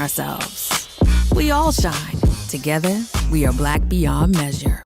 ourselves. We all shine. Together, we are Black beyond measure.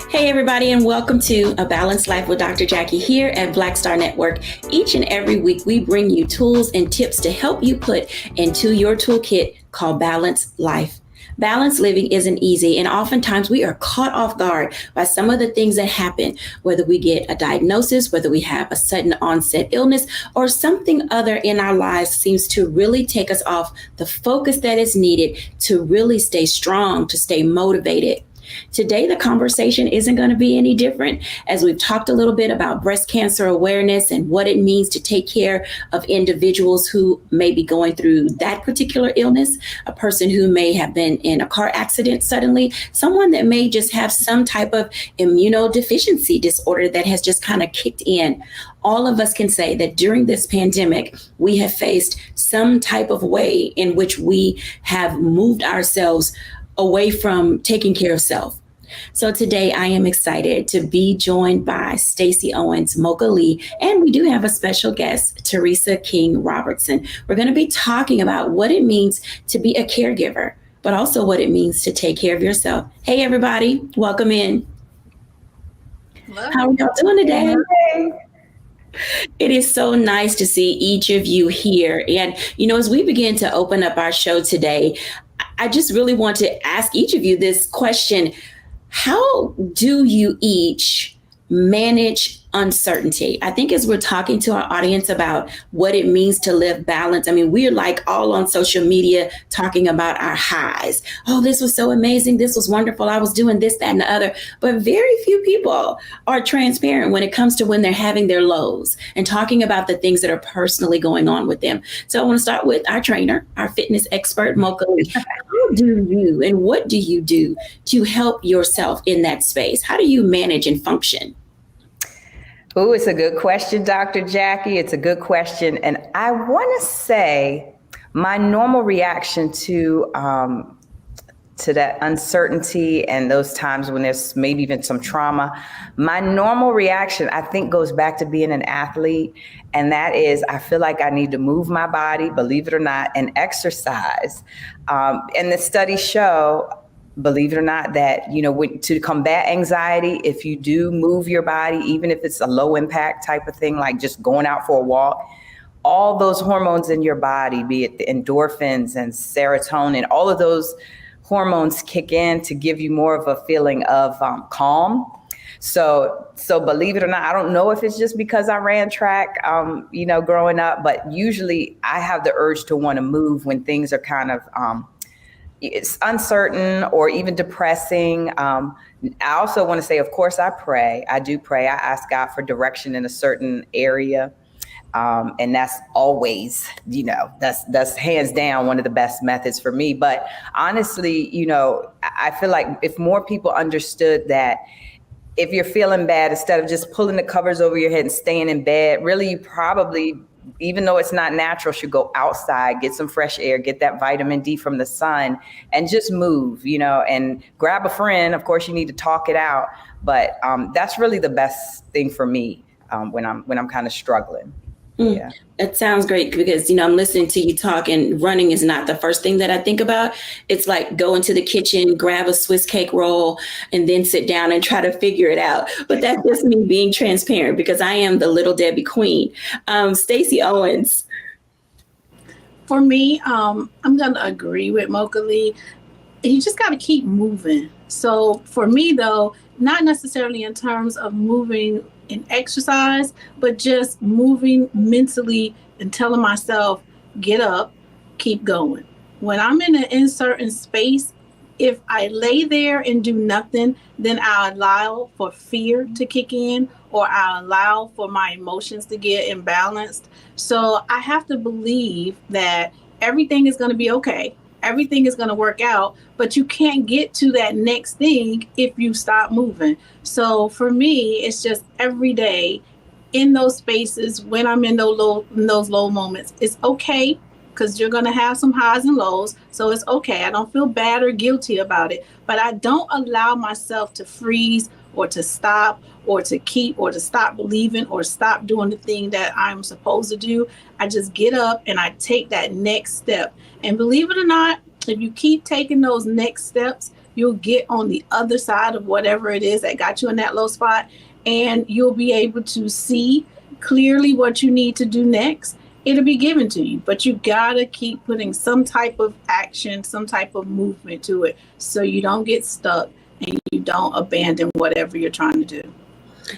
Hey everybody, and welcome to A Balanced Life with Dr. Jacquie here at Black Star Network. Each and every week, we bring you tools and tips to help you put into your toolkit called Balanced Life. Balanced living isn't easy, and oftentimes we are caught off guard by some of the things that happen, whether we get a diagnosis, whether we have a sudden onset illness, or something other in our lives seems to really take us off the focus that is needed to really stay strong, to stay motivated. Today, the conversation isn't going to be any different, as we've talked a little bit about breast cancer awareness and what it means to take care of individuals who may be going through that particular illness, a person who may have been in a car accident suddenly, someone that may just have some type of immunodeficiency disorder that has just kind of kicked in. All of us can say that during this pandemic, we have faced some type of way in which we have moved ourselves away from taking care of self. So today I am excited to be joined by Stacey Owens, Mocha Lee, and we do have a special guest, Teresa King Robertson. We're going to be talking about what it means to be a caregiver, but also what it means to take care of yourself. Hey everybody, welcome in. Hello. How are y'all doing today? Hey. It is so nice to see each of you here. And, as we begin to open up our show today, I just really want to ask each of you this question. How do you each manage uncertainty? I think as we're talking to our audience about what it means to live balance, we're like all on social media talking about our highs. Oh, this was so amazing. This was wonderful. I was doing this, that, and the other. But very few people are transparent when it comes to when they're having their lows and talking about the things that are personally going on with them. So I want to start with our trainer, our fitness expert, Mocha Lee. How do you and what do you do to help yourself in that space? How do you manage and function? Oh, it's a good question, Dr. Jacquie. It's a good question. And I want to say my normal reaction to that uncertainty and those times when there's maybe even some trauma, my normal reaction, I think, goes back to being an athlete. And that is, I feel like I need to move my body, believe it or not, and exercise. And the studies show, believe it or not, that, to combat anxiety, if you do move your body, even if it's a low impact type of thing, like just going out for a walk, all those hormones in your body, be it the endorphins and serotonin, all of those hormones kick in to give you more of a feeling of calm. So believe it or not, I don't know if it's just because I ran track, growing up, but usually I have the urge to want to move when things are kind of, it's uncertain or even depressing. I also want to say, of course, I pray. I do pray. I ask God for direction in a certain area. And that's always, that's hands down one of the best methods for me. But honestly, I feel like if more people understood that if you're feeling bad, instead of just pulling the covers over your head and staying in bed, really, you probably, even though it's not natural, should go outside, get some fresh air, get that vitamin D from the sun, and just move, and grab a friend. Of course, you need to talk it out, but that's really the best thing for me when I'm kind of struggling. Yeah. It sounds great because, I'm listening to you talk, and running is not the first thing that I think about. It's like go into the kitchen, grab a Swiss cake roll, and then sit down and try to figure it out. But that's just me being transparent because I am the little Debbie queen. Stacey Owens. For me, I'm going to agree with Mocha Lee. You just got to keep moving. So for me, though, not necessarily in terms of moving in exercise, but just moving mentally and telling myself, get up, keep going. When I'm in an uncertain space, if I lay there and do nothing, then I allow for fear to kick in, or I allow for my emotions to get imbalanced. So I have to believe that everything is going to be okay. Everything is going to work out, but you can't get to that next thing if you stop moving. So for me, it's just every day in those spaces, when I'm in those low moments, it's okay, because you're going to have some highs and lows. So it's okay. I don't feel bad or guilty about it, but I don't allow myself to freeze or to stop or to keep or to stop believing or stop doing the thing that I'm supposed to do. I just get up and I take that next step. And believe it or not, if you keep taking those next steps, you'll get on the other side of whatever it is that got you in that low spot, and you'll be able to see clearly what you need to do next. It'll be given to you, but you gotta keep putting some type of action, some type of movement to it, so you don't get stuck and you don't abandon whatever you're trying to do.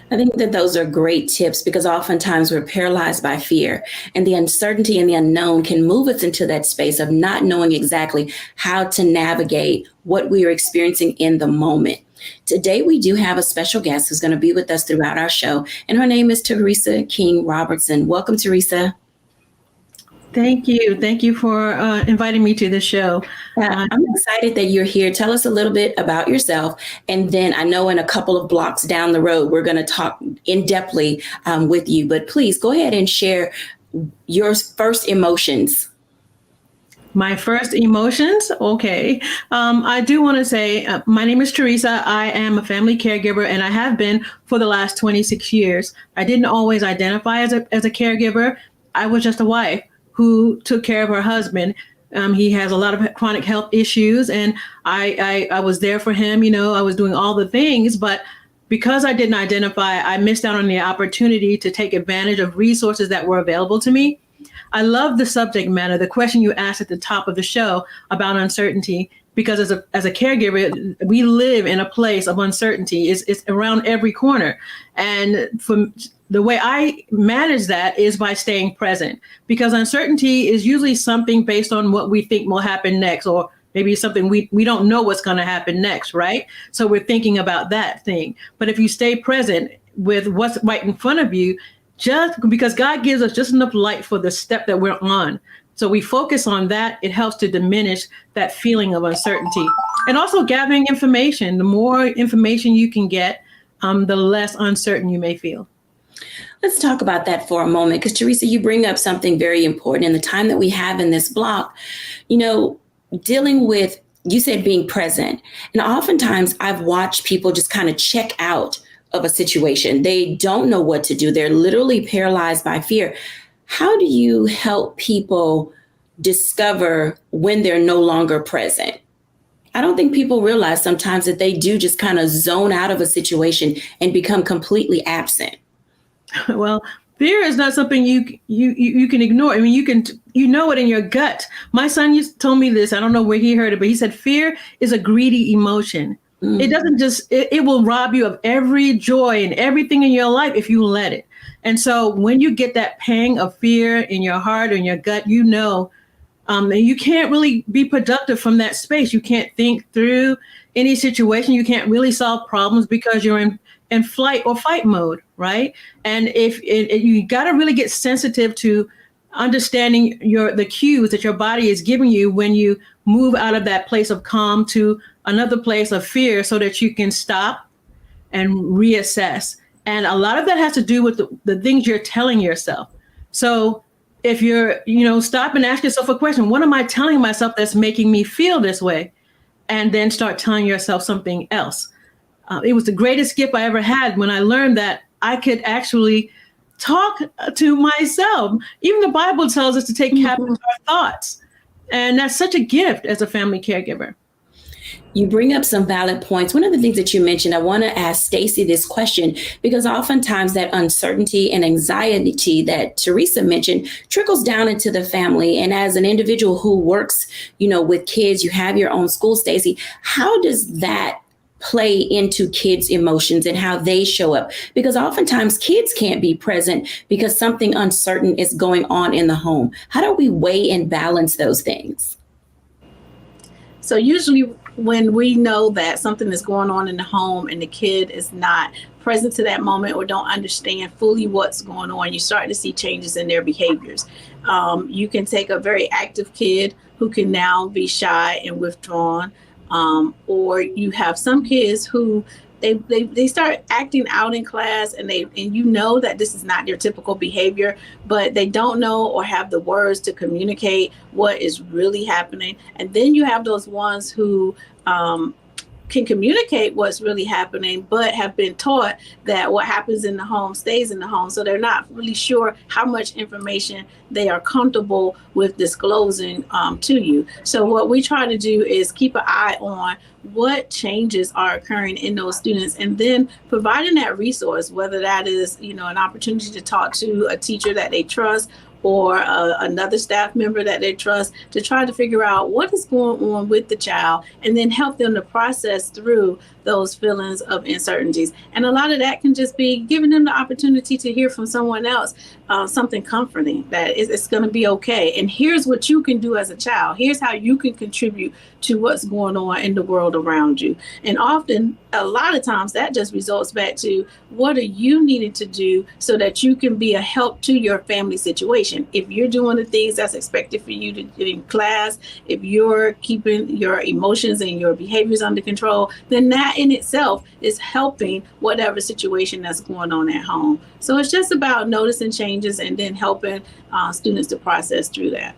I think that those are great tips, because oftentimes we're paralyzed by fear, and the uncertainty and the unknown can move us into that space of not knowing exactly how to navigate what we are experiencing in the moment. Today, we do have a special guest who's going to be with us throughout our show, and her name is Teresa King Robertson. Welcome, Teresa. Thank you. Thank you for inviting me to the show. I'm excited that you're here. Tell us a little bit about yourself. And then I know in a couple of blocks down the road, we're going to talk in-depthly with you. But please go ahead and share your first emotions. My first emotions? Okay. I do want to say my name is Teresa. I am a family caregiver, and I have been for the last 26 years. I didn't always identify as a caregiver. I was just a wife who took care of her husband. He has a lot of chronic health issues, and I was there for him. I was doing all the things, but because I didn't identify, I missed out on the opportunity to take advantage of resources that were available to me. I love the subject matter, the question you asked at the top of the show about uncertainty, because as a caregiver, we live in a place of uncertainty. It's around every corner. And the way I manage that is by staying present, because uncertainty is usually something based on what we think will happen next, or maybe something we don't know what's going to happen next, right? So we're thinking about that thing. But if you stay present with what's right in front of you, just because God gives us just enough light for the step that we're on. So we focus on that. It helps to diminish that feeling of uncertainty. And also gathering information. The more information you can get, the less uncertain you may feel. Let's talk about that for a moment, because Teresa, you bring up something very important in the time that we have in this block, dealing with, you said being present. And oftentimes I've watched people just kind of check out of a situation. They don't know what to do. They're literally paralyzed by fear. How do you help people discover when they're no longer present? I don't think people realize sometimes that they do just kind of zone out of a situation and become completely absent. Well, fear is not something you can ignore. I mean, you know it in your gut. My son told me this. I don't know where he heard it, but he said fear is a greedy emotion. It doesn't it will rob you of every joy and everything in your life if you let it. And so when you get that pang of fear in your heart or in your gut, and you can't really be productive from that space. You can't think through any situation. You can't really solve problems because you're in flight or fight mode, right? And if you got to really get sensitive to understanding the cues that your body is giving you when you move out of that place of calm to another place of fear, so that you can stop and reassess. And a lot of that has to do with the things you're telling yourself. So if you're, stop and ask yourself a question: what am I telling myself that's making me feel this way? And then start telling yourself something else. It was the greatest gift I ever had when I learned that I could actually talk to myself. Even the Bible tells us to take captive our thoughts. And that's such a gift as a family caregiver. You bring up some valid points. One of the things that you mentioned, I want to ask Stacey this question, because oftentimes that uncertainty and anxiety that Teresa mentioned trickles down into the family. And as an individual who works, with kids, you have your own school, Stacey. How does that play into kids' emotions and how they show up? Because oftentimes kids can't be present because something uncertain is going on in the home. How do we weigh and balance those things? So usually when we know that something is going on in the home and the kid is not present to that moment or don't understand fully what's going on, you start to see changes in their behaviors. You can take a very active kid who can now be shy and withdrawn. Or you have some kids who they start acting out in class, and you know that this is not their typical behavior, but they don't know or have the words to communicate what is really happening. And then you have those ones who can communicate what's really happening, but have been taught that what happens in the home stays in the home. So they're not really sure how much information they are comfortable with disclosing to you. So what we try to do is keep an eye on what changes are occurring in those students, and then providing that resource, whether that is, an opportunity to talk to a teacher that they trust, or another staff member that they trust, to try to figure out what is going on with the child, and then help them to process through those feelings of uncertainties. And a lot of that can just be giving them the opportunity to hear from someone else something comforting, that it's going to be okay. And here's what you can do as a child. Here's how you can contribute to what's going on in the world around you. And often, a lot of times, that just results back to what are you needing to do so that you can be a help to your family situation. If you're doing the things that's expected for you to do in class, if you're keeping your emotions and your behaviors under control, then that in itself is helping whatever situation that's going on at home. So it's just about noticing changes and then helping students to process through that.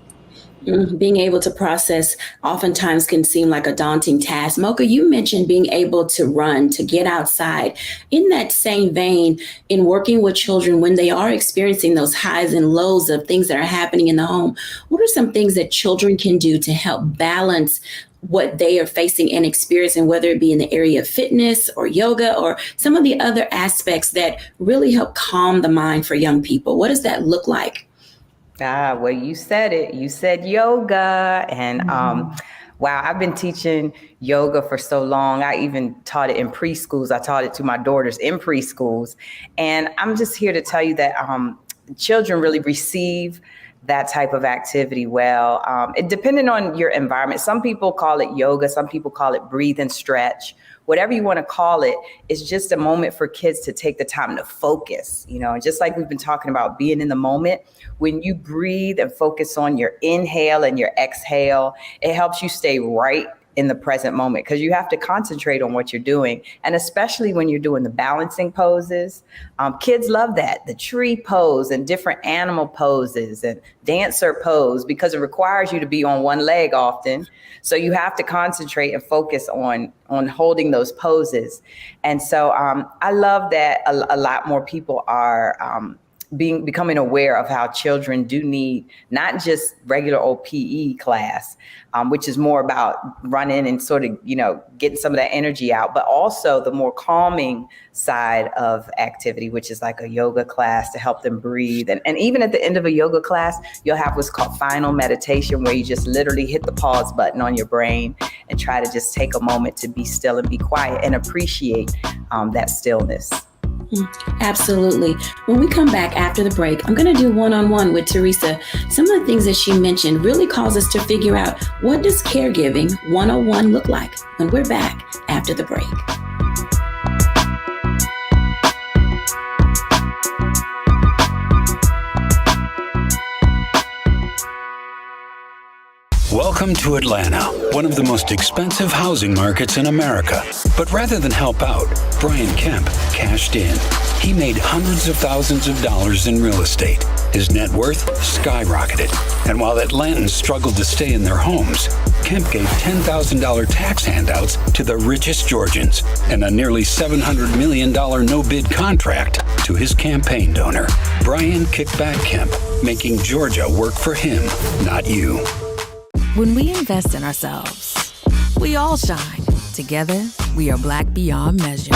Being able to process oftentimes can seem like a daunting task. Mocha, you mentioned being able to run, to get outside. In that same vein, in working with children when they are experiencing those highs and lows of things that are happening in the home, what are some things that children can do to help balance what they are facing and experiencing, whether it be in the area of fitness or yoga or some of the other aspects that really help calm the mind for young people? What does that look like? Well, you said it. You said yoga. And wow, I've been teaching yoga for so long. I even taught it in preschools. I taught it to my daughters in preschools. And I'm just here to tell you that children really receive that type of activity well. It depending on your environment. Some people call it yoga. Some people call it breathe and stretch. Whatever you want to call it, it's just a moment for kids to take the time to focus, and just like we've been talking about being in the moment, when you breathe and focus on your inhale and your exhale, it helps you stay right in the present moment, because you have to concentrate on what you're doing. And especially when you're doing the balancing poses, kids love that, the tree pose and different animal poses and dancer pose, because it requires you to be on one leg often. So you have to concentrate and focus on holding those poses. And so I love that a lot more people are becoming aware of how children do need not just regular old PE class, which is more about running and sort of, getting some of that energy out, but also the more calming side of activity, which is like a yoga class to help them breathe. And even at the end of a yoga class, you'll have what's called final meditation, where you just literally hit the pause button on your brain and try to just take a moment to be still and be quiet and appreciate that stillness. Absolutely. When we come back after the break, I'm going to do one-on-one with Teresa. Some of the things that she mentioned really cause us to figure out, what does caregiving 101 look like, when we're back after the break. Welcome to Atlanta, one of the most expensive housing markets in America. But rather than help out, Brian Kemp cashed in. He made hundreds of thousands of dollars in real estate. His net worth skyrocketed. And while Atlantans struggled to stay in their homes, Kemp gave $10,000 tax handouts to the richest Georgians and a nearly $700 million no-bid contract to his campaign donor. Brian Kickback Kemp, making Georgia work for him, not you. When we invest in ourselves, we all shine. Together, we are Black beyond measure.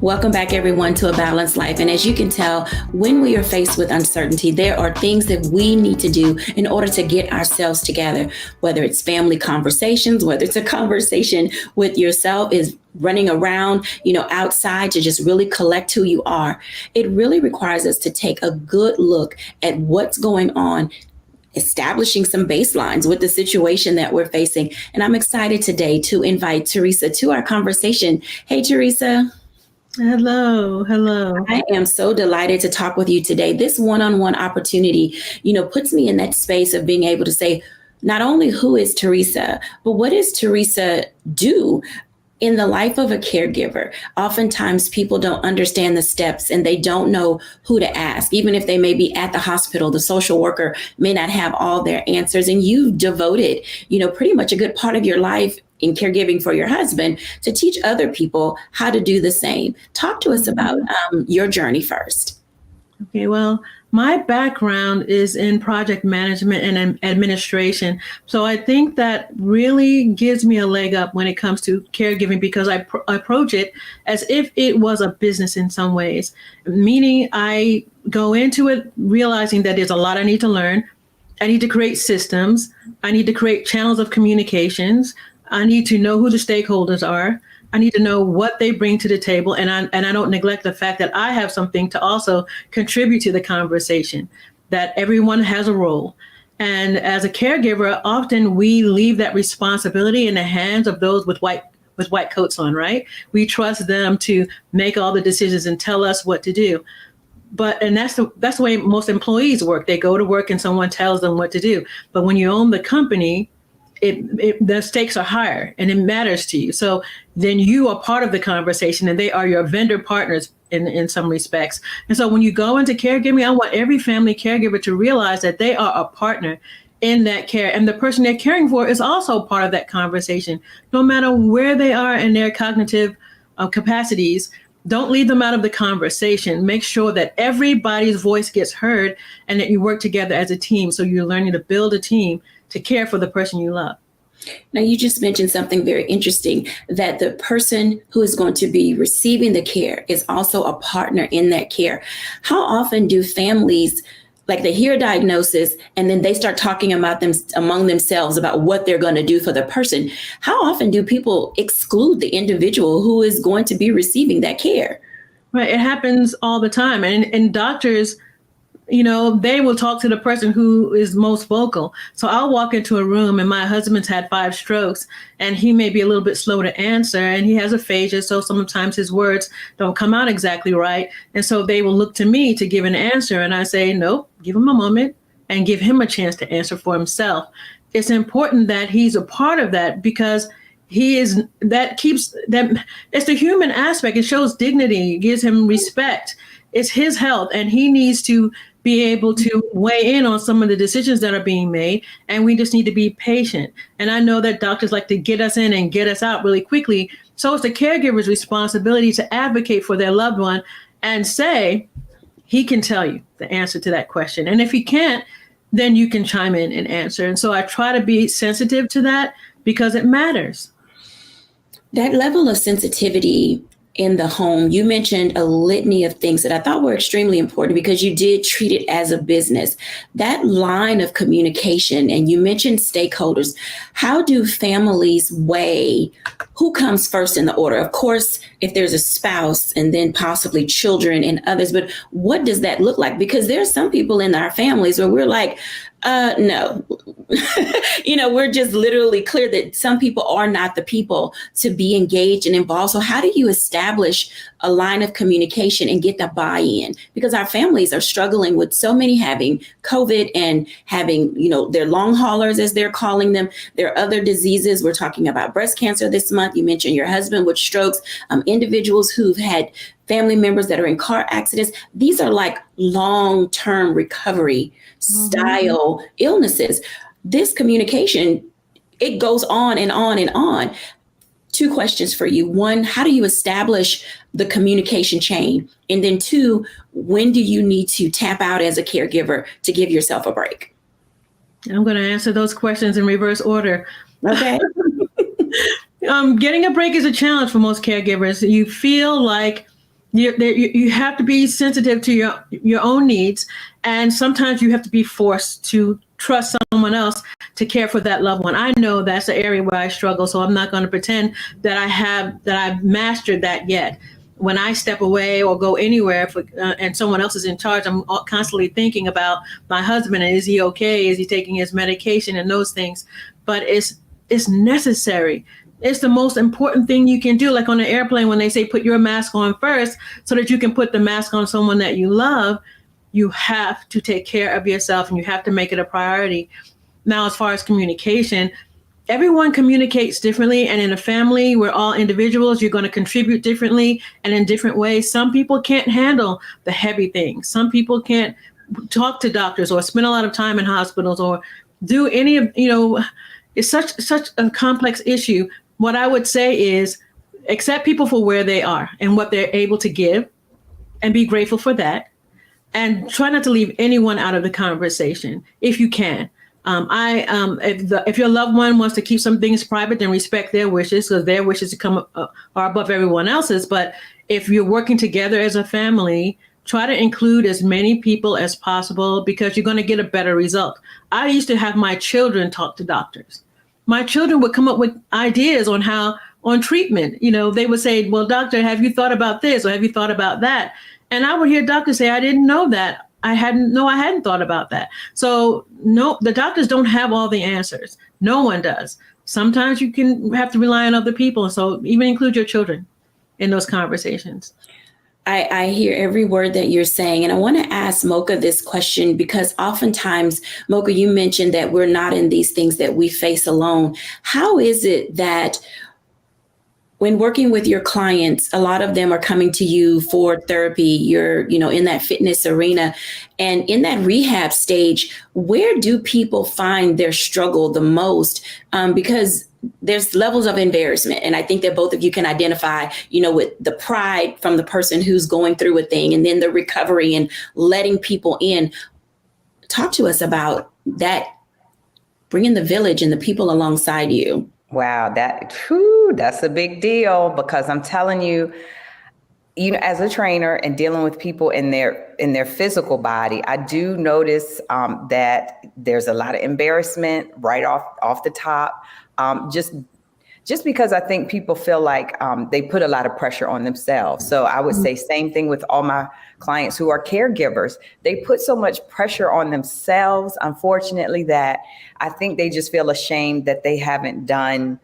Welcome back, everyone, to A Balanced Life. And as you can tell, when we are faced with uncertainty, there are things that we need to do in order to get ourselves together, whether it's family conversations, whether it's a conversation with yourself, is running around, outside to just really collect who you are. It really requires us to take a good look at what's going on, establishing some baselines with the situation that we're facing. And I'm excited today to invite Teresa to our conversation. Hey, Teresa. Hello, hello. I am so delighted to talk with you today. This one-on-one opportunity, puts me in that space of being able to say, not only who is Teresa, but what does Teresa do in the life of a caregiver? Oftentimes people don't understand the steps and they don't know who to ask. Even if they may be at the hospital, the social worker may not have all their answers. And you've devoted, pretty much a good part of your life in caregiving for your husband to teach other people how to do the same. Talk to us about your journey first. Okay, well, my background is in project management and administration. So I think that really gives me a leg up when it comes to caregiving because I approach it as if it was a business in some ways, meaning I go into it realizing that there's a lot I need to learn. I need to create systems. I need to create channels of communications. I need to know who the stakeholders are. I need to know what they bring to the table, and I don't neglect the fact that I have something to also contribute to the conversation, that everyone has a role. And as a caregiver, often we leave that responsibility in the hands of those with white coats on, right? We trust them to make all the decisions and tell us what to do. And that's the way most employees work. They go to work and someone tells them what to do. But when you own the company, the stakes are higher and it matters to you. So then you are part of the conversation and they are your vendor partners in some respects. And so when you go into caregiving, I want every family caregiver to realize that they are a partner in that care. And the person they're caring for is also part of that conversation. No matter where they are in their cognitive capacities, don't leave them out of the conversation. Make sure that everybody's voice gets heard and that you work together as a team. So you're learning to build a team to care for the person you love. Now, you just mentioned something very interesting, that the person who is going to be receiving the care is also a partner in that care. How often do families, like, they hear a diagnosis and then they start talking about them among themselves about what they're going to do for the person? How often do people exclude the individual who is going to be receiving that care? Right. It happens all the time. And doctors, they will talk to the person who is most vocal. So I'll walk into a room and my husband's had 5 strokes and he may be a little bit slow to answer and he has aphasia. So sometimes his words don't come out exactly right. And so they will look to me to give an answer. And I say, nope, give him a moment and give him a chance to answer for himself. It's important that he's a part of that because it's the human aspect. It shows dignity, gives him respect. It's his health and he needs to be able to weigh in on some of the decisions that are being made. And we just need to be patient. And I know that doctors like to get us in and get us out really quickly. So it's the caregiver's responsibility to advocate for their loved one and say, he can tell you the answer to that question. And if he can't, then you can chime in and answer. And so I try to be sensitive to that because it matters. That level of sensitivity in the home, you mentioned a litany of things that I thought were extremely important because you did treat it as a business. That line of communication, and you mentioned stakeholders. How do families weigh who comes first in the order? Of course, if there's a spouse and then possibly children and others, but what does that look like? Because there's some people in our families where we're like, no, we're just literally clear that some people are not the people to be engaged and involved. So how do you establish a line of communication and get the buy-in? Because our families are struggling with so many having COVID and having, their long haulers, as they're calling them. There are other diseases. We're talking about breast cancer this month. You mentioned your husband with strokes, individuals who've had family members that are in car accidents. These are like long-term recovery style illnesses. This communication, it goes on and on and on. 2 questions for you. 1, how do you establish the communication chain? And then 2, when do you need to tap out as a caregiver to give yourself a break? I'm going to answer those questions in reverse order. Okay. Getting a break is a challenge for most caregivers. You feel like you have to be sensitive to your own needs. And sometimes you have to be forced to trust someone else to care for that loved one. I know that's an area where I struggle, so I'm not going to pretend that I've mastered that yet. When I step away or go anywhere and someone else is in charge, I'm constantly thinking about my husband and is he okay? Is he taking his medication and those things? But it's necessary It's the most important thing you can do. Like on an airplane, when they say put your mask on first so that you can put the mask on someone that you love, you have to take care of yourself and you have to make it a priority. Now, as far as communication, everyone communicates differently. And in a family, we're all individuals. You're going to contribute differently and in different ways. Some people can't handle the heavy things. Some people can't talk to doctors or spend a lot of time in hospitals or do any of, it's such a complex issue. What I would say is accept people for where they are and what they're able to give and be grateful for that. And try not to leave anyone out of the conversation if you can. If your loved one wants to keep some things private, then respect their wishes, because their wishes are above everyone else's. But if you're working together as a family, try to include as many people as possible, because you're going to get a better result. I used to have my children talk to doctors. My children would come up with ideas on treatment. They would say, well, doctor, have you thought about this? Or have you thought about that? And I would hear doctors say, I didn't know that. I hadn't thought about that. So no, the doctors don't have all the answers. No one does. Sometimes you can have to rely on other people. So even include your children in those conversations. I hear every word that you're saying. And I want to ask Mocha this question, because oftentimes, Mocha, you mentioned that we're not in these things that we face alone. How is it that when working with your clients, a lot of them are coming to you for therapy, you're, in that fitness arena, and in that rehab stage, where do people find their struggle the most? Because there's levels of embarrassment. And I think that both of you can identify, with the pride from the person who's going through a thing, and then the recovery and letting people in. Talk to us about that, bringing the village and the people alongside you. Wow, that's a big deal, because I'm telling you, as a trainer and dealing with people in their physical body, I do notice that there's a lot of embarrassment right off the top. Just because I think people feel like they put a lot of pressure on themselves. So I would say same thing with all my clients who are caregivers. They put so much pressure on themselves, unfortunately, that I think they just feel ashamed that they haven't done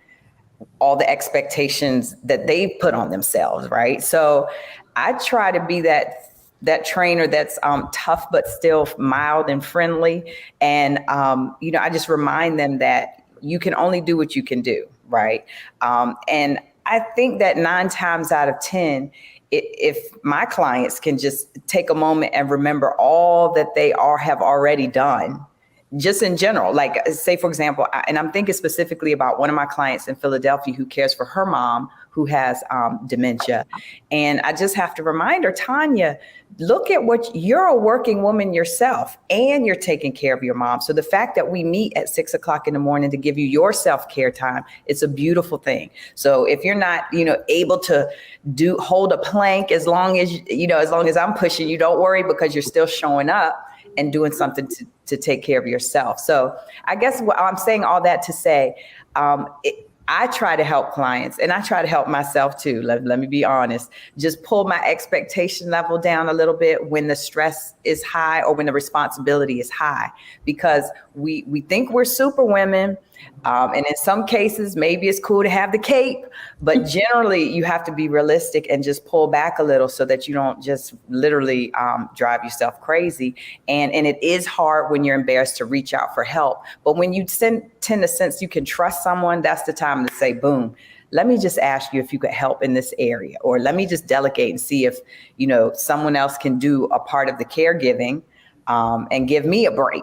all the expectations that they've put on themselves, right? So I try to be that trainer that's tough but still mild and friendly. And, I just remind them that you can only do what you can do. Right. And I think that 9 times out of 10, if my clients can just take a moment and remember all that they have already done, just in general, like say, for example, and I'm thinking specifically about one of my clients in Philadelphia who cares for her mom who has dementia. And I just have to remind her, Tanya, look at you're a working woman yourself and you're taking care of your mom. So the fact that we meet at 6 o'clock in the morning to give you your self-care time, it's a beautiful thing. So if you're not, able to hold a plank as long as I'm pushing you, don't worry, because you're still showing up and doing something to take care of yourself. So I guess what I'm saying all that to say, I try to help clients and I try to help myself too. Let me be honest, just pull my expectation level down a little bit when the stress is high or when the responsibility is high, because we think we're super women. And in some cases, maybe it's cool to have the cape, but generally you have to be realistic and just pull back a little so that you don't just literally drive yourself crazy. And it is hard when you're embarrassed to reach out for help. But when you tend to sense you can trust someone, that's the time to say, boom, let me just ask you if you could help in this area, or let me just delegate and see if, someone else can do a part of the caregiving. And give me a break,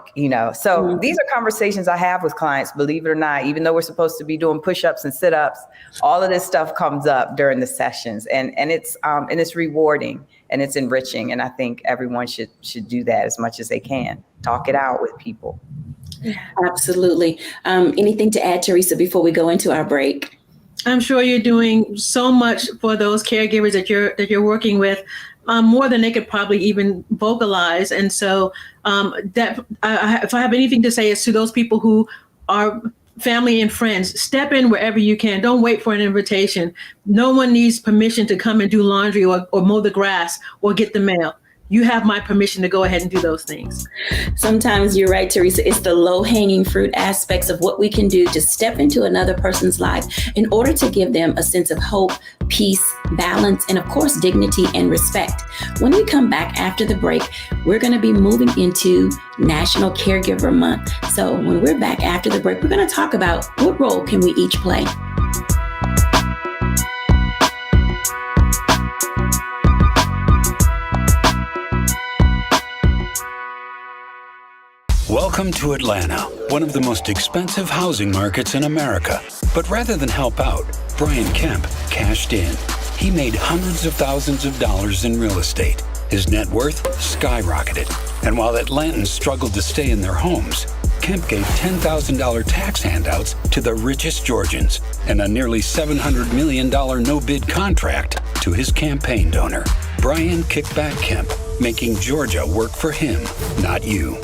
So these are conversations I have with clients, believe it or not, even though we're supposed to be doing push-ups and sit-ups, all of this stuff comes up during the sessions, and it's rewarding and it's enriching. And I think everyone should do that as much as they can. Talk it out with people. Absolutely. Anything to add, Teresa, before we go into our break? I'm sure you're doing so much for those caregivers that you're working with. More than they could probably even vocalize. And so if I have anything to say, is to those people who are family and friends, step in wherever you can. Don't wait for an invitation. No one needs permission to come and do laundry or mow the grass or get the mail. you have my permission to go ahead and do those things. Sometimes you're right, Teresa. It's the low-hanging fruit aspects of what we can do to step into another person's life in order to give them a sense of hope, peace, balance, and of course, dignity and respect. When we come back after the break, we're going to be moving into National Caregiver Month. So when we're back after the break, we're going to talk about what role can we each play. Welcome to Atlanta, one of the most expensive housing markets in America. But rather than help out, Brian Kemp cashed in. He made hundreds of thousands of dollars in real estate. His net worth skyrocketed. And while Atlantans struggled to stay in their homes, Kemp gave $10,000 tax handouts to the richest Georgians and a nearly $700 million no-bid contract to his campaign donor. Brian Kickback Kemp, making Georgia work for him, not you.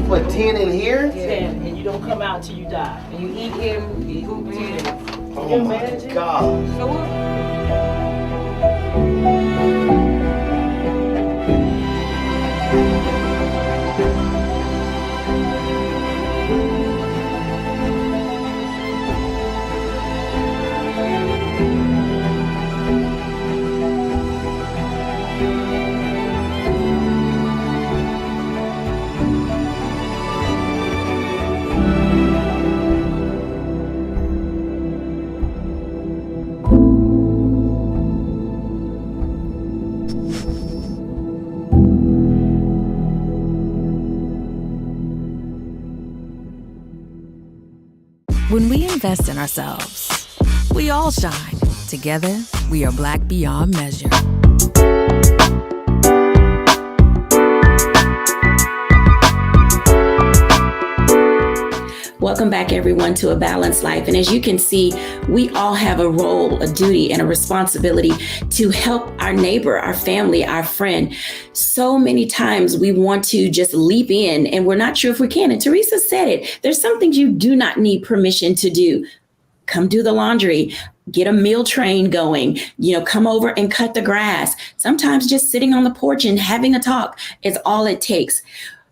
Put 10 in here? 10, and you don't come out till you die. And you eat him, you hoop 10. Oh my God. So what? When we invest in ourselves, we all shine. Together, we are Black beyond measure. Welcome back, everyone, to A Balanced Life. And as you can see, we all have a role, a duty, and a responsibility to help our neighbor, our family, our friend. So many times we want to just leap in and we're not sure if we can. And Teresa said it. There's some things you do not need permission to do. Come do the laundry, get a meal train going, come over and cut the grass. Sometimes just sitting on the porch and having a talk is all it takes.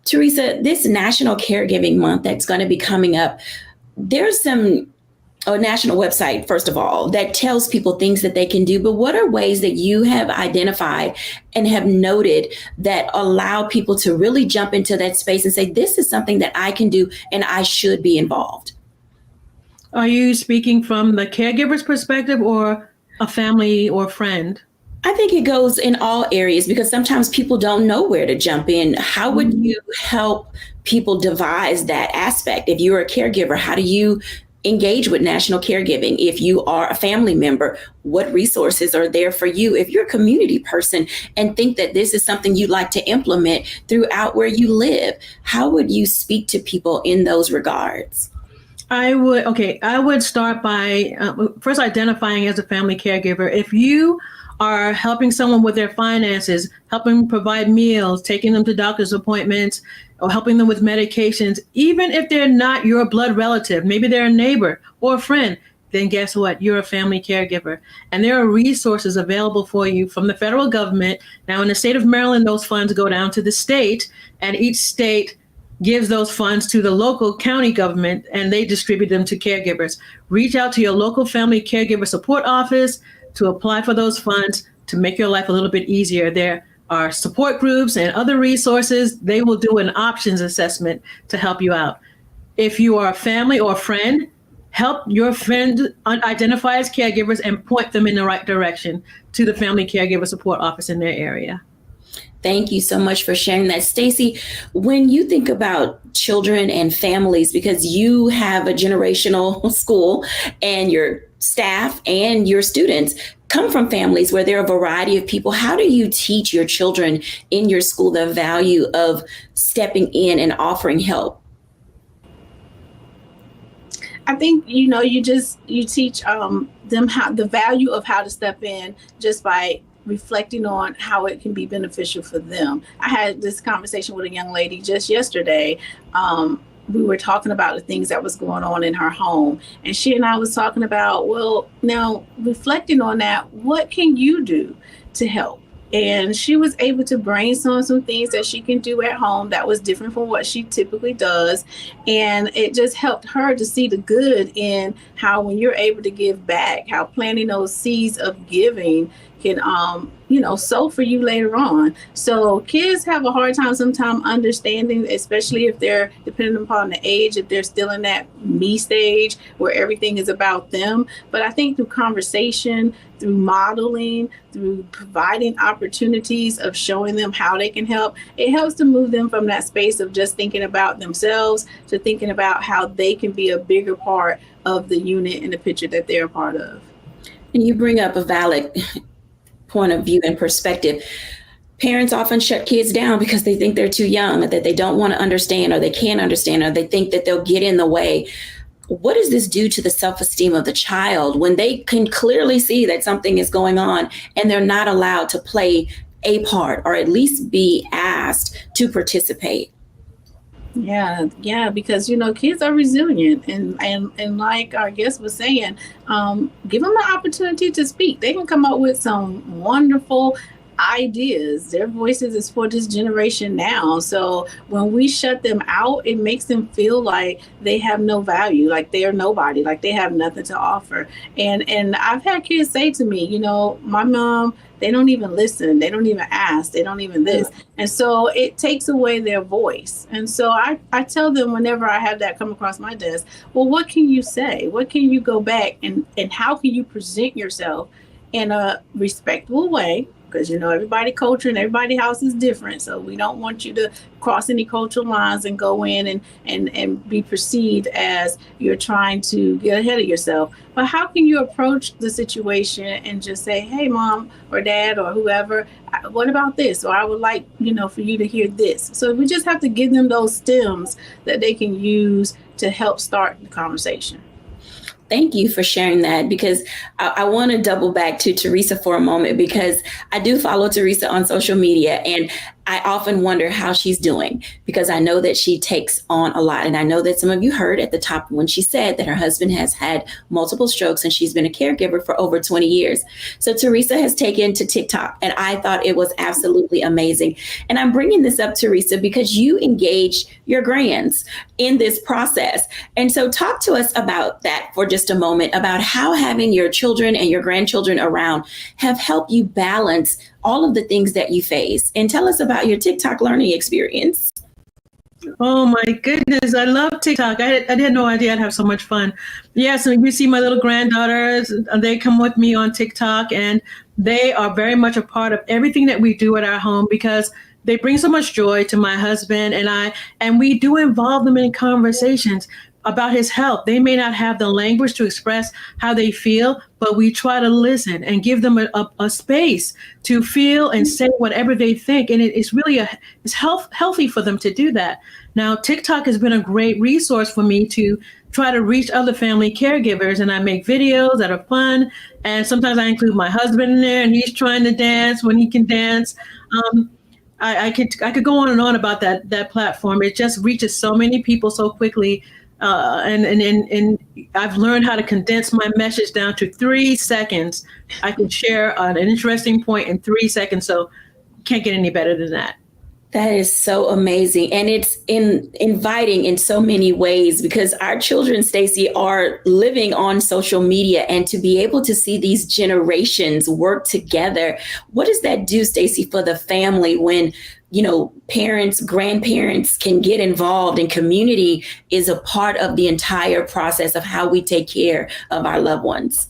Teresa, this National Caregiving Month that's going to be coming up, there's a national website, first of all, that tells people things that they can do. But what are ways that you have identified and have noted that allow people to really jump into that space and say, this is something that I can do and I should be involved? Are you speaking from the caregiver's perspective or a family or friend? I think it goes in all areas because sometimes people don't know where to jump in. How would you help people devise that aspect? If you're a caregiver, how do you engage with national caregiving? If you are a family member, what resources are there for you? If you're a community person and think that this is something you'd like to implement throughout where you live, how would you speak to people in those regards? I would start by first identifying as a family caregiver. If you are helping someone with their finances, helping provide meals, taking them to doctor's appointments, or helping them with medications, even if they're not your blood relative, maybe they're a neighbor or a friend, then guess what? You're a family caregiver. And there are resources available for you from the federal government. Now, in the state of Maryland, those funds go down to the state, and each state gives those funds to the local county government, and they distribute them to caregivers. Reach out to your local family caregiver support office to apply for those funds to make your life a little bit easier. There are support groups and other resources. They will do an options assessment to help you out. If you are a family or a friend, help your friend identify as caregivers and point them in the right direction to the family caregiver support office in their area. Thank you so much for sharing that. Stacey, when you think about children and families, because you have a generational school and your staff and your students come from families where there are a variety of people, how do you teach your children in your school the value of stepping in and offering help? I think, you teach them how the value of how to step in just by reflecting on how it can be beneficial for them. I had this conversation with a young lady just yesterday. We were talking about the things that was going on in her home, and she and I was talking about, well, now reflecting on that, what can you do to help? And she was able to brainstorm some things that she can do at home that was different from what she typically does. And it just helped her to see the good in how, when you're able to give back, how planting those seeds of giving can, sow for you later on. So kids have a hard time sometimes understanding, especially if they're, depending upon the age, if they're still in that me stage where everything is about them. But I think through conversation, through modeling, through providing opportunities of showing them how they can help, it helps to move them from that space of just thinking about themselves to thinking about how they can be a bigger part of the unit and the picture that they're a part of. And you bring up a valid point of view and perspective. Parents often shut kids down because they think they're too young, or that they don't want to understand, or they can't understand, or they think that they'll get in the way. What does this do to the self-esteem of the child when they can clearly see that something is going on and they're not allowed to play a part, or at least be asked to participate? Yeah, because kids are resilient, and like our guest was saying, give them the opportunity to speak. They can come up with some wonderful ideas. Their voices is for this generation now. So when we shut them out, it makes them feel like they have no value, like they are nobody, like they have nothing to offer. And I've had kids say to me, my mom, they don't even listen. They don't even ask. They don't even this. And so it takes away their voice. And so I tell them whenever I have that come across my desk, well, what can you say? What can you go back and how can you present yourself in a respectable way? Because, everybody culture and everybody house is different. So we don't want you to cross any cultural lines and go in and be perceived as you're trying to get ahead of yourself. But how can you approach the situation and just say, hey, mom or dad or whoever, what about this? Or I would like, for you to hear this. So we just have to give them those stems that they can use to help start the conversation. Thank you for sharing that, because I want to double back to Teresa for a moment, because I do follow Teresa on social media, and I often wonder how she's doing, because I know that she takes on a lot. And I know that some of you heard at the top when she said that her husband has had multiple strokes and she's been a caregiver for over 20 years. So Teresa has taken to TikTok, and I thought it was absolutely amazing. And I'm bringing this up, Teresa, because you engaged your grands in this process. And so talk to us about that for just a moment, about how having your children and your grandchildren around have helped you balance all of the things that you face. And tell us about your TikTok learning experience. Oh my goodness, I love TikTok. I had no idea I'd have so much fun. Yeah, so you see my little granddaughters, they come with me on TikTok, and they are very much a part of everything that we do at our home, because they bring so much joy to my husband and I, and we do involve them in conversations about his health. They may not have the language to express how they feel, but we try to listen and give them a space to feel and say whatever they think. And it's really it's healthy for them to do that. Now, TikTok has been a great resource for me to try to reach other family caregivers, and I make videos that are fun. And sometimes I include my husband in there, and he's trying to dance when he can dance. I could go on and on about that platform. It just reaches so many people so quickly. And I've learned how to condense my message down to 3 seconds. I can share an interesting point in 3 seconds. So can't get any better than that. That is so amazing. And it's inviting in so many ways, because our children, Stacey, are living on social media, and to be able to see these generations work together. What does that do, Stacey, for the family when, parents, grandparents can get involved, and community is a part of the entire process of how we take care of our loved ones?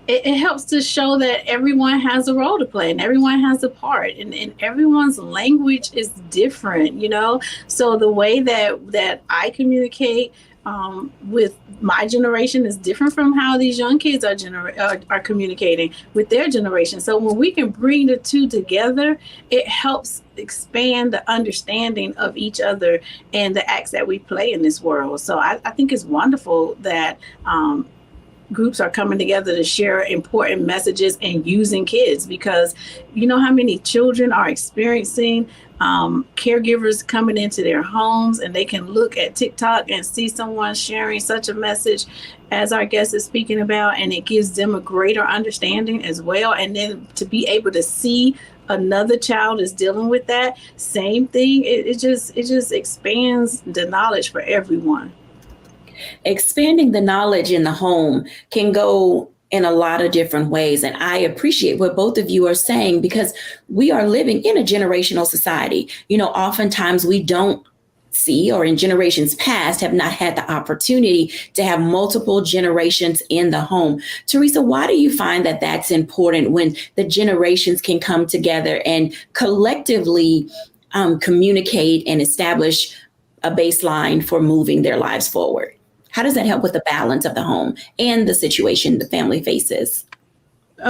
It helps to show that everyone has a role to play and everyone has a part, and everyone's language is different, So the way that I communicate with my generation is different from how these young kids are communicating with their generation. So when we can bring the two together, it helps expand the understanding of each other and the acts that we play in this world. So I think it's wonderful that groups are coming together to share important messages and using kids, because you know how many children are experiencing caregivers coming into their homes, and they can look at TikTok and see someone sharing such a message as our guest is speaking about, and it gives them a greater understanding as well. And then to be able to see another child is dealing with that same thing, it just expands the knowledge for everyone. Expanding the knowledge in the home can go in a lot of different ways. And I appreciate what both of you are saying, because we are living in a generational society. You know, oftentimes we don't see, or in generations past have not had the opportunity to have multiple generations in the home. Teresa, why do you find that that's important when the generations can come together and collectively communicate and establish a baseline for moving their lives forward? How does that help with the balance of the home and the situation the family faces?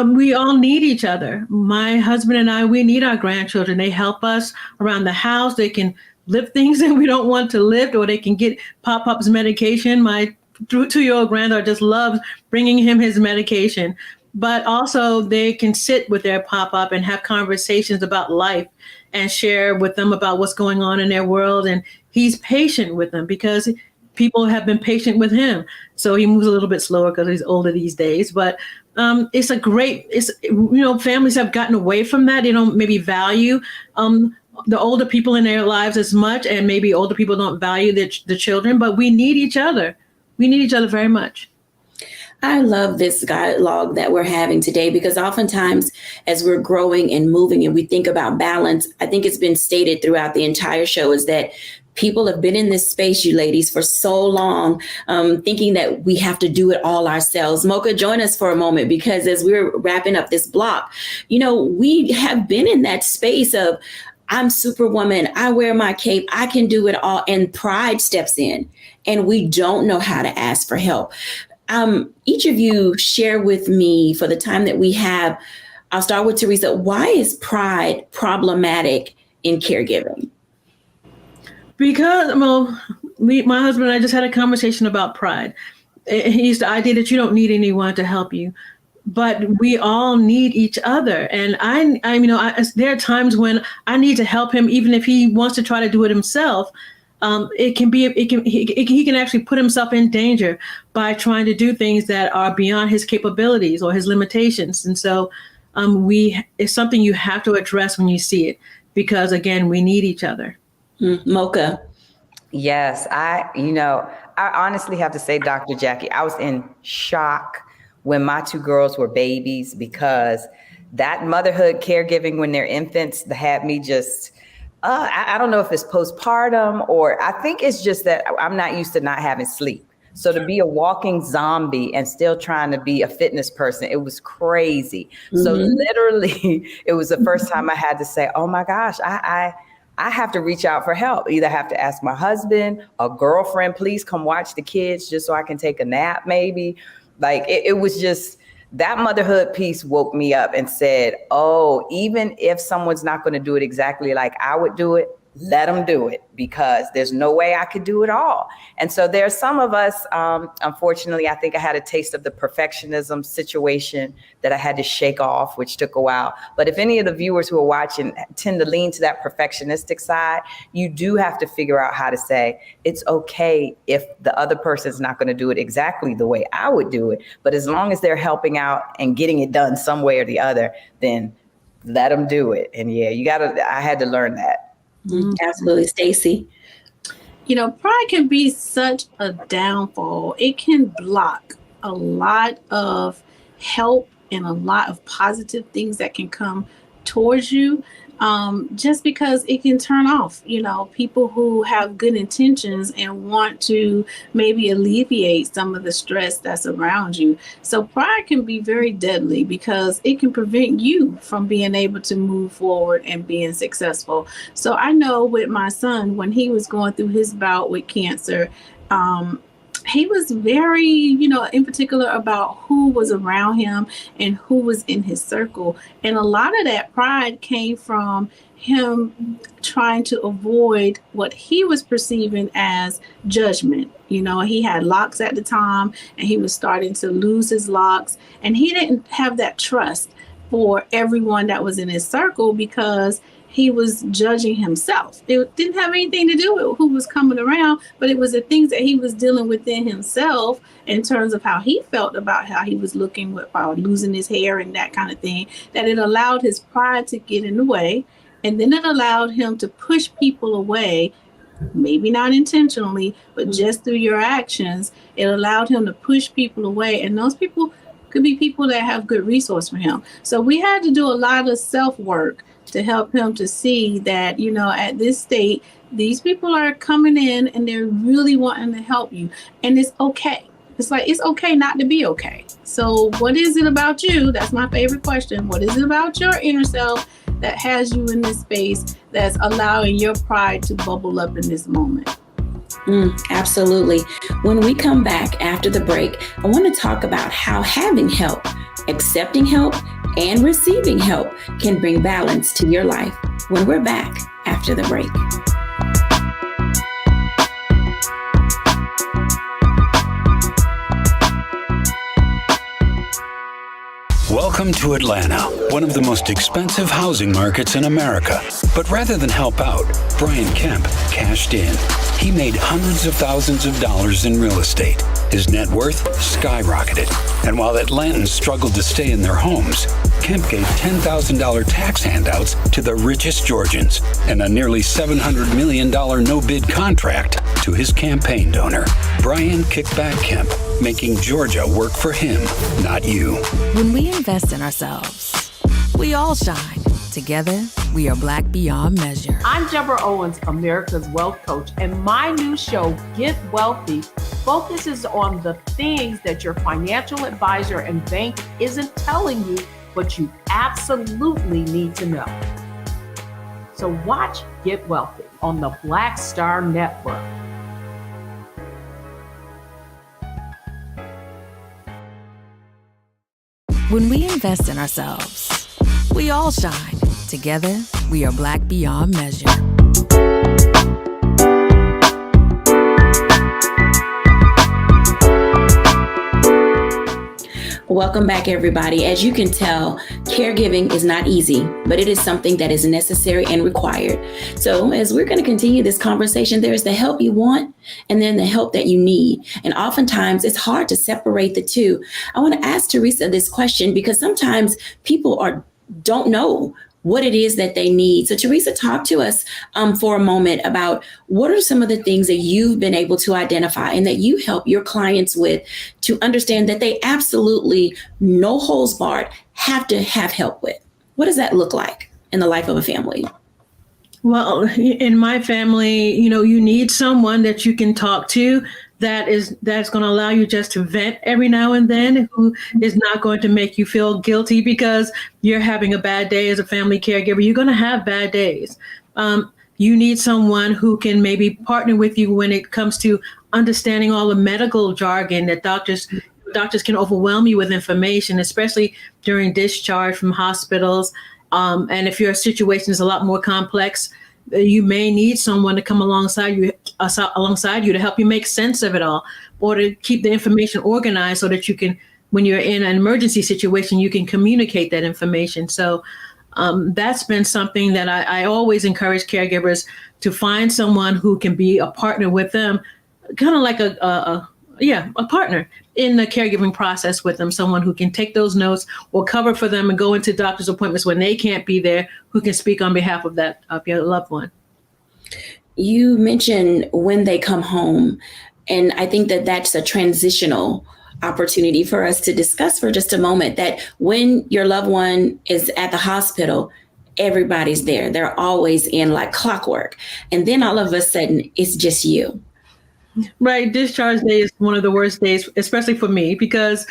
We all need each other. My husband and I, we need our grandchildren. They help us around the house. They can lift things that we don't want to lift, or they can get Pop-Up's medication. My 2-year-old granddaughter just loves bringing him his medication. But also they can sit with their Pop-Up and have conversations about life and share with them about what's going on in their world. And he's patient with them because people have been patient with him. So he moves a little bit slower because he's older these days. But families have gotten away from that. They don't maybe value the older people in their lives as much, and maybe older people don't value the children, but we need each other. We need each other very much. I love this dialogue that we're having today, because oftentimes as we're growing and moving and we think about balance, I think it's been stated throughout the entire show is that people have been in this space, you ladies, for so long, thinking that we have to do it all ourselves. Mocha, join us for a moment, because as we're wrapping up this block, you know, we have been in that space of, I'm Superwoman, I wear my cape, I can do it all. And pride steps in and we don't know how to ask for help. Each of you share with me, for the time that we have, I'll start with Teresa. Why is pride problematic in caregiving? Because, my husband and I just had a conversation about pride. He's the idea that you don't need anyone to help you, but we all need each other. And there are times when I need to help him, even if he wants to try to do it himself. He can actually put himself in danger by trying to do things that are beyond his capabilities or his limitations. And so it's something you have to address when you see it, because again, we need each other. Mocha. Yes, I honestly have to say, Dr. Jacquie, I was in shock when my 2 girls were babies, because that motherhood caregiving when they're infants had me just, I don't know if it's postpartum, or I think it's just that I'm not used to not having sleep. So to be a walking zombie and still trying to be a fitness person, it was crazy. Mm-hmm. So literally, it was the first time I had to say, oh my gosh, I have to reach out for help. Either have to ask my husband, a girlfriend, please come watch the kids just so I can take a nap maybe. Like it was just, that motherhood piece woke me up and said, oh, even if someone's not going to do it exactly like I would do it, let them do it, because there's no way I could do it all. And so there's some of us, unfortunately, I think I had a taste of the perfectionism situation that I had to shake off, which took a while. But if any of the viewers who are watching tend to lean to that perfectionistic side, you do have to figure out how to say, it's okay if the other person's not going to do it exactly the way I would do it. But as long as they're helping out and getting it done some way or the other, then let them do it. And yeah, I had to learn that. Absolutely. Stacey. You know, pride can be such a downfall. It can block a lot of help and a lot of positive things that can come towards you, just because it can turn off, people who have good intentions and want to maybe alleviate some of the stress that's around you. So pride can be very deadly, because it can prevent you from being able to move forward and being successful. So I know with my son, when he was going through his bout with cancer, he was very, in particular about who was around him and who was in his circle. And a lot of that pride came from him trying to avoid what he was perceiving as judgment. He had locks at the time and he was starting to lose his locks, and he didn't have that trust for everyone that was in his circle because he was judging himself. It didn't have anything to do with who was coming around, but it was the things that he was dealing within himself in terms of how he felt about how he was looking while losing his hair and that kind of thing, that it allowed his pride to get in the way. And then it allowed him to push people away, maybe not intentionally, but just through your actions. It allowed him to push people away. And those people could be people that have good resource for him. So we had to do a lot of self-work to help him to see that, at this state, these people are coming in and they're really wanting to help you. And it's okay. It's like, it's okay not to be okay. So what is it about you? That's my favorite question. What is it about your inner self that has you in this space that's allowing your pride to bubble up in this moment? Absolutely. When we come back after the break, I want to talk about how having help, accepting help, and receiving help can bring balance to your life when we're back after the break. Welcome to Atlanta, one of the most expensive housing markets in America. But rather than help out, Brian Kemp cashed in. He made hundreds of thousands of dollars in real estate. His net worth skyrocketed. And while Atlantans struggled to stay in their homes, Kemp gave $10,000 tax handouts to the richest Georgians and a nearly $700 million no-bid contract to his campaign donor, Brian Kickback Kemp, making Georgia work for him, not you. When we invest in ourselves, we all shine. Together, we are Black beyond measure. I'm Deborah Owens, America's Wealth Coach, and my new show, Get Wealthy, focuses on the things that your financial advisor and bank isn't telling you, but you absolutely need to know. So watch Get Wealthy on the Black Star Network. When we invest in ourselves, we all shine. Together, we are Black beyond measure. Welcome back, everybody. As you can tell, caregiving is not easy, but it is something that is necessary and required. So as we're going to continue this conversation, there's the help you want and then the help that you need. And oftentimes it's hard to separate the two. I want to ask Teresa this question because sometimes people don't know what it is that they need. So Teresa, talk to us for a moment about what are some of the things that you've been able to identify and that you help your clients with to understand that they absolutely, no holds barred, have to have help with. What does that look like in the life of a family? Well, in my family, you need someone that you can talk to that's going to allow you just to vent every now and then, who is not going to make you feel guilty because you're having a bad day as a family caregiver. You're going to have bad days. You need someone who can maybe partner with you when it comes to understanding all the medical jargon that doctors can overwhelm you with information, especially during discharge from hospitals. And if your situation is a lot more complex, you may need someone to come alongside you to help you make sense of it all, or to keep the information organized so that you can, when you're in an emergency situation, you can communicate that information. So that's been something that I always encourage caregivers to find someone who can be a partner with them, kind of like a partner in the caregiving process with them, someone who can take those notes or cover for them and go into doctor's appointments when they can't be there, who can speak on behalf of your loved one. You mentioned when they come home, and I think that that's a transitional opportunity for us to discuss for just a moment, that when your loved one is at the hospital, everybody's there. They're always in like clockwork. And then all of a sudden, it's just you. Right. Discharge day is one of the worst days, especially for me, because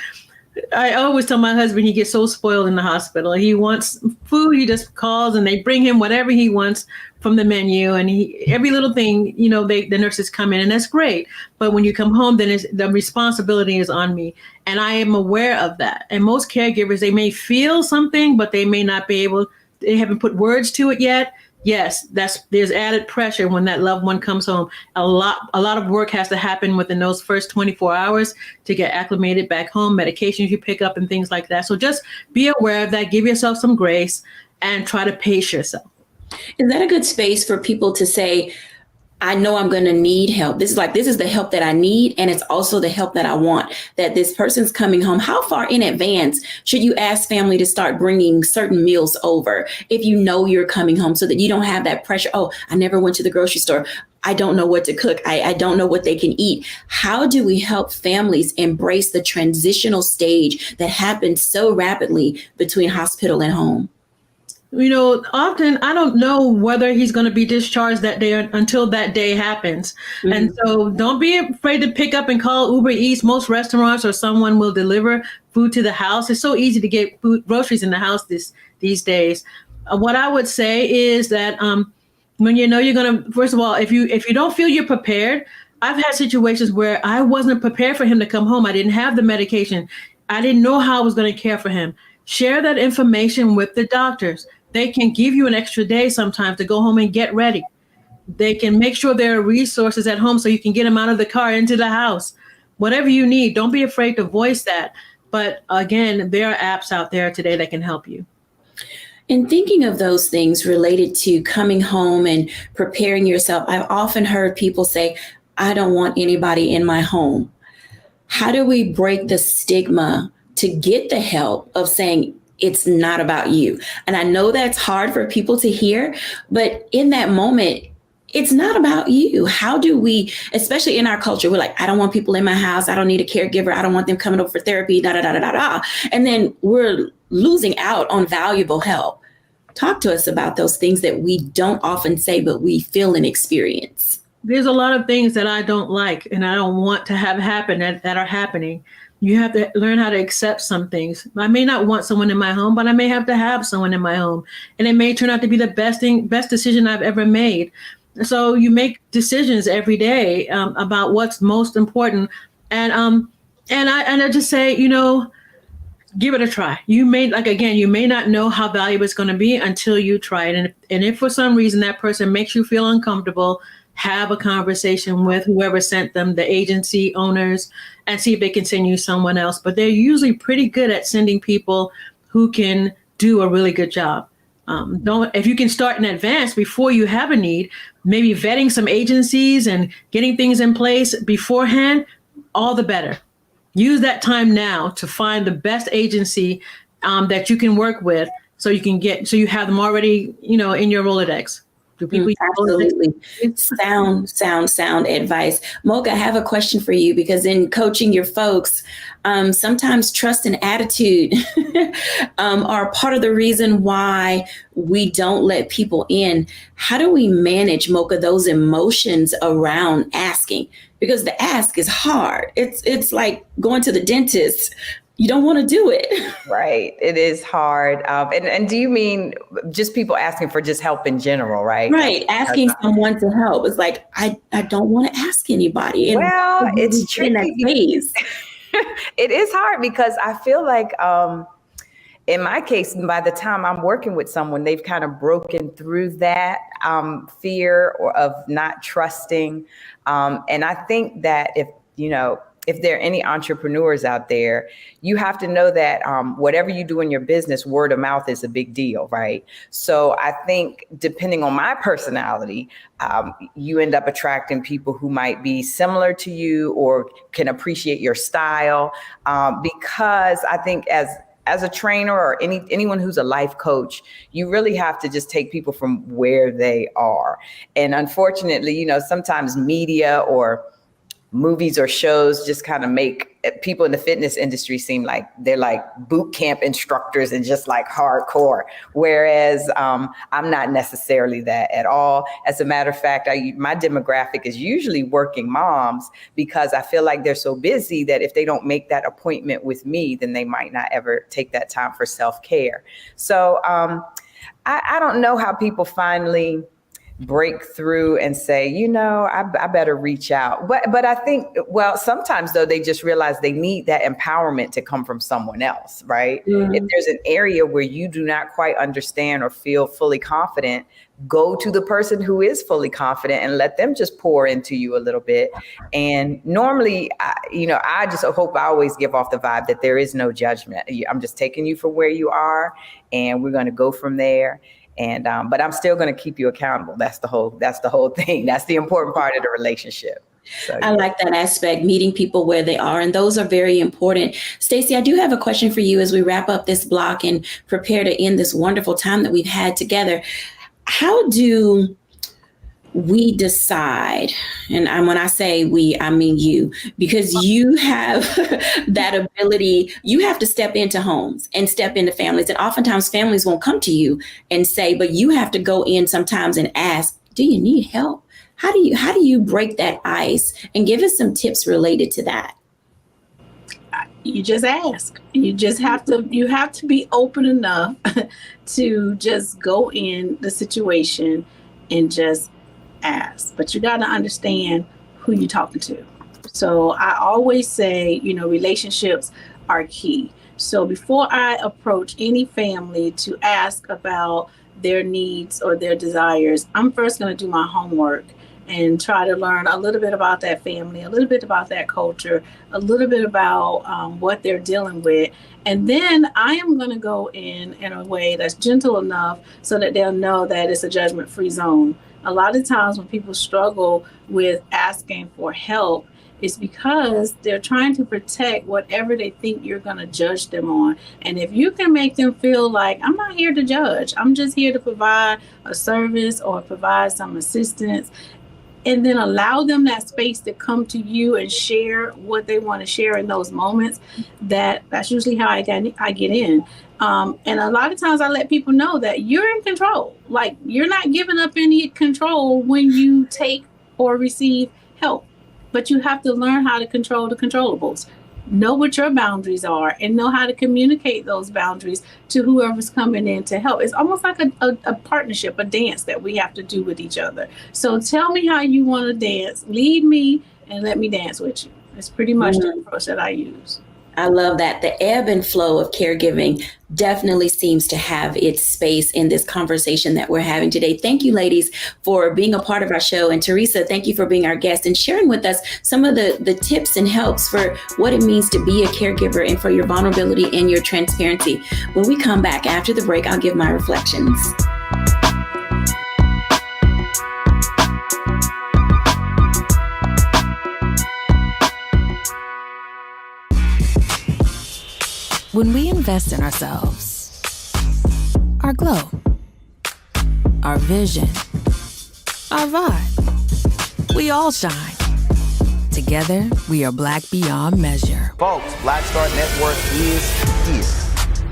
I always tell my husband he gets so spoiled in the hospital. He wants food, he just calls and they bring him whatever he wants from the menu. And every little thing, the nurses come in and that's great. But when you come home, then the responsibility is on me. And I am aware of that. And most caregivers, they may feel something, but they may not be able, they haven't put words to it yet. Yes, there's added pressure when that loved one comes home. A lot of work has to happen within those first 24 hours to get acclimated back home, medications you pick up and things like that. So just be aware of that, give yourself some grace and try to pace yourself. Is that a good space for people to say, I know I'm going to need help. This is the help that I need. And it's also the help that I want, that this person's coming home. How far in advance should you ask family to start bringing certain meals over if you know you're coming home so that you don't have that pressure? Oh, I never went to the grocery store. I don't know what to cook. I don't know what they can eat. How do we help families embrace the transitional stage that happens so rapidly between hospital and home? Often I don't know whether he's going to be discharged that day until that day happens. Mm-hmm. And so don't be afraid to pick up and call Uber Eats. Most restaurants or someone will deliver food to the house. It's so easy to get groceries in the house these days. What I would say is that when you're going to, first of all, if you don't feel you're prepared, I've had situations where I wasn't prepared for him to come home. I didn't have the medication. I didn't know how I was going to care for him. Share that information with the doctors. They can give you an extra day sometimes to go home and get ready. They can make sure there are resources at home so you can get them out of the car into the house. Whatever you need, don't be afraid to voice that. But again, there are apps out there today that can help you. In thinking of those things related to coming home and preparing yourself, I've often heard people say, I don't want anybody in my home. How do we break the stigma to get the help of saying, it's not about you? And I know that's hard for people to hear, but in that moment, it's not about you. How do we, especially in our culture, we're like, I don't want people in my house. I don't need a caregiver. I don't want them coming over for therapy, da, da, da, da, da, da. And then we're losing out on valuable help. Talk to us about those things that we don't often say, but we feel and experience. There's a lot of things that I don't like and I don't want to have happen that are happening. You have to learn how to accept some things. I may not want someone in my home, but I may have to have someone in my home. And it may turn out to be the best decision I've ever made. So you make decisions every day about what's most important. And I just say, give it a try. You may not know how valuable it's going to be until you try it. And if for some reason that person makes you feel uncomfortable, have a conversation with whoever sent them, the agency owners, and see if they can send you someone else. But they're usually pretty good at sending people who can do a really good job. If you can start in advance before you have a need, maybe vetting some agencies and getting things in place beforehand, all the better. Use that time now to find the best agency that you can work with so you have them already, in your Rolodex. Absolutely. Sound advice. Mocha, I have a question for you, because in coaching your folks, sometimes trust and attitude are part of the reason why we don't let people in. How do we manage, Mocha, those emotions around asking? Because the ask is hard. It's like going to the dentist. You don't want to do it. Right. It is hard. And do you mean just people asking for just help in general, right? Right. Asking someone to help. It's like, I don't want to ask anybody. And well, it's tricky. In that phase. It is hard because I feel like in my case, by the time I'm working with someone, they've kind of broken through that fear of not trusting. And I think that if there are any entrepreneurs out there, you have to know that whatever you do in your business, word of mouth is a big deal, right? So I think depending on my personality, you end up attracting people who might be similar to you or can appreciate your style. Because I think as a trainer or anyone who's a life coach, you really have to just take people from where they are. And unfortunately, sometimes media or movies or shows just kind of make people in the fitness industry seem like they're like boot camp instructors and just like hardcore. Whereas I'm not necessarily that at all. As a matter of fact, my demographic is usually working moms, because I feel like they're so busy that if they don't make that appointment with me, then they might not ever take that time for self-care. So I don't know how people finally break through and say, I better reach out. But I think, well, sometimes though, they just realize they need that empowerment to come from someone else, right? Mm-hmm. If there's an area where you do not quite understand or feel fully confident, go to the person who is fully confident and let them just pour into you a little bit. And normally, I just hope I always give off the vibe that there is no judgment. I'm just taking you for where you are, and we're going to go from there. And but I'm still going to keep you accountable. That's the whole thing. That's the important part of the relationship. So, I like that aspect, meeting people where they are. And those are very important. Stacey, I do have a question for you as we wrap up this block and prepare to end this wonderful time that we've had together. How do we decide, and when I say we, I mean you, because you have that ability, you have to step into homes and step into families. And oftentimes families won't come to you and say, but you have to go in sometimes and ask, do you need help? How do you break that ice? And give us some tips related to that. You just ask. You have to be open enough to just go in the situation and just ask. But you got to understand who you're talking to. So I always say, relationships are key. So before I approach any family to ask about their needs or their desires, I'm first going to do my homework and try to learn a little bit about that family, a little bit about that culture, a little bit about what they're dealing with. And then I am going to go in a way that's gentle enough so that they'll know that it's a judgment-free zone. A lot of times when people struggle with asking for help, it's because they're trying to protect whatever they think you're going to judge them on. And if you can make them feel like, I'm not here to judge, I'm just here to provide a service or provide some assistance, and then allow them that space to come to you and share what they want to share in those moments, that's usually how I get in. And a lot of times I let people know that you're in control. Like, you're not giving up any control when you take or receive help, but you have to learn how to control the controllables. Know what your boundaries are and know how to communicate those boundaries to whoever's coming in to help. It's almost like a partnership, a dance that we have to do with each other. So tell me how you want to dance, lead me, and let me dance with you. It's pretty much the approach that I use. I love that. The ebb and flow of caregiving definitely seems to have its space in this conversation that we're having today. Thank you, ladies, for being a part of our show. And Teresa, thank you for being our guest and sharing with us some of the tips and helps for what it means to be a caregiver and for your vulnerability and your transparency. When we come back after the break, I'll give my reflections. When we invest in ourselves, our glow, our vision, our vibe, we all shine. Together, we are Black beyond measure. Folks, Black Star Network is here.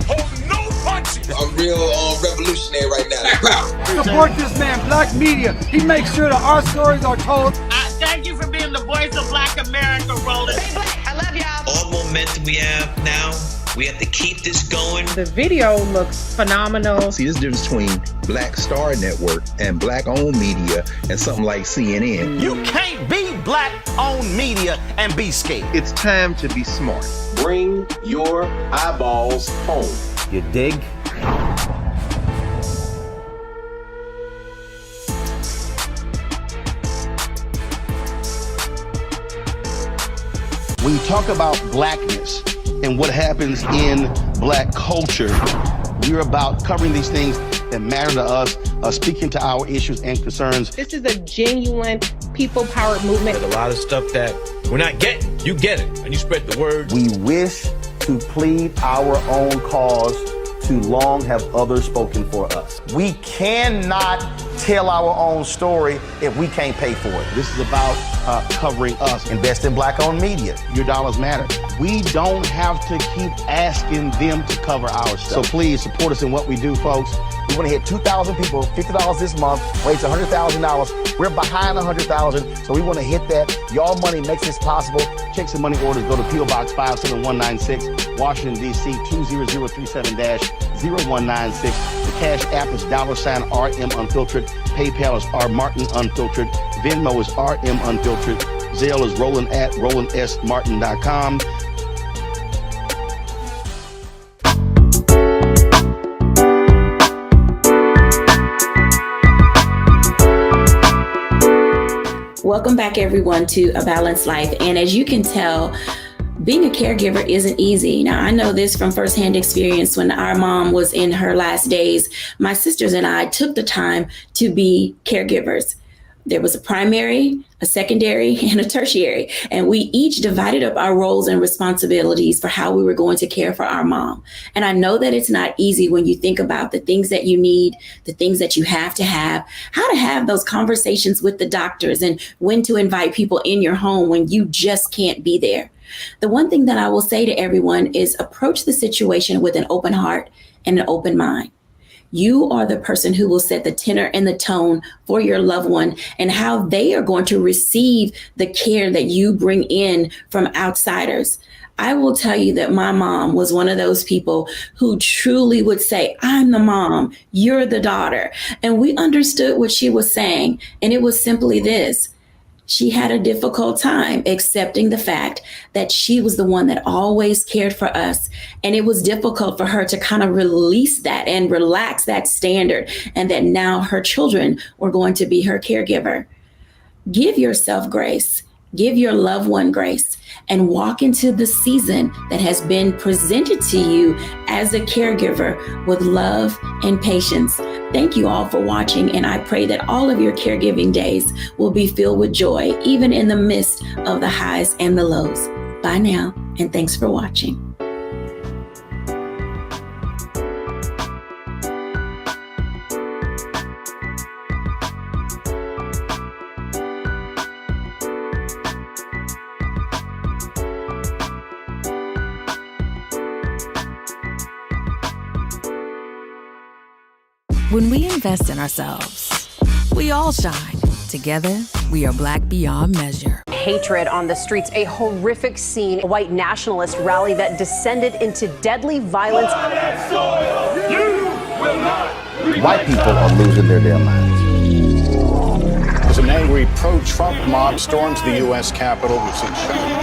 Oh, no punches! I'm real revolutionary right now. Support this man, Black Media. He makes sure that our stories are told. Thank you for being the voice of Black America, Roland. Stay black. I love y'all. All momentum we have now. We have to keep this going. The video looks phenomenal. See, this difference between Black Star Network and Black-owned media and something like CNN. You can't be Black-owned media and be scared. It's time to be smart. Bring your eyeballs home. You dig? When you talk about blackness and what happens in Black culture, we're about covering these things that matter to us, speaking to our issues and concerns. This is a genuine people-powered movement. There's a lot of stuff that we're not getting. You get it, and you spread the word. We wish to plead our own cause. Too long have others spoken for us. We cannot tell our own story if we can't pay for it. This is about covering us. Invest in Black-owned media. Your dollars matter. We don't have to keep asking them to cover our stuff. So please support us in what we do, folks. We want to hit 2,000 people, $50 this month, raise $100,000. We're behind 100,000, so we want to hit that. Y'all money makes this possible. Checks and money orders go to P.O. Box 57196, Washington, D.C. 20037-0196. The Cash App is $RM Unfiltered. PayPal is R Martin Unfiltered. Venmo is RM Unfiltered. Zelle is roland@rolandsmartin.com. Welcome back, everyone, to A Balanced Life. And as you can tell, being a caregiver isn't easy. Now, I know this from firsthand experience. When our mom was in her last days, my sisters and I took the time to be caregivers. There was a primary, a secondary, and a tertiary, and we each divided up our roles and responsibilities for how we were going to care for our mom. And I know that it's not easy when you think about the things that you need, the things that you have to have, how to have those conversations with the doctors, and when to invite people in your home when you just can't be there. The one thing that I will say to everyone is approach the situation with an open heart and an open mind. You are the person who will set the tenor and the tone for your loved one and how they are going to receive the care that you bring in from outsiders. I will tell you that my mom was one of those people who truly would say, I'm the mom, you're the daughter. And we understood what she was saying. And it was simply this. She had a difficult time accepting the fact that she was the one that always cared for us. And it was difficult for her to kind of release that and relax that standard, and that now her children were going to be her caregiver. Give yourself grace. Give your loved one grace and walk into the season that has been presented to you as a caregiver with love and patience. Thank you all for watching, and I pray that all of your caregiving days will be filled with joy, even in the midst of the highs and the lows. Bye now, and thanks for watching. When we invest in ourselves, we all shine. Together, we are Black beyond measure. Hatred on the streets, a horrific scene, a white nationalist rally that descended into deadly violence. White people are losing their damn minds. As an angry pro-Trump mob storms the U.S. Capitol, we've seen shooting.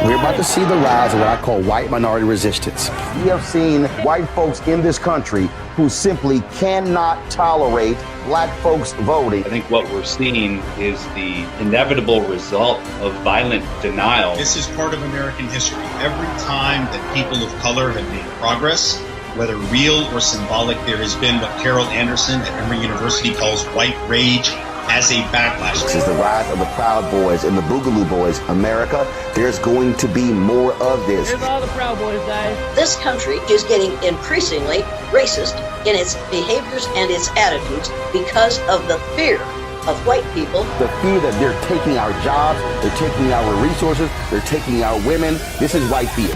We're about to see the rise of what I call white minority resistance. We have seen white folks in this country who simply cannot tolerate Black folks voting. I think what we're seeing is the inevitable result of violent denial. This is part of American history. Every time that people of color have made progress, whether real or symbolic, there has been what Carol Anderson at Emory University calls white rage as a backlash. This is the rise of the Proud Boys and the Boogaloo Boys. America, there's going to be more of this. Here's all the Proud Boys, guys. This country is getting increasingly racist in its behaviors and its attitudes because of the fear of white people. The fear that they're taking our jobs, they're taking our resources, they're taking our women. This is white fear.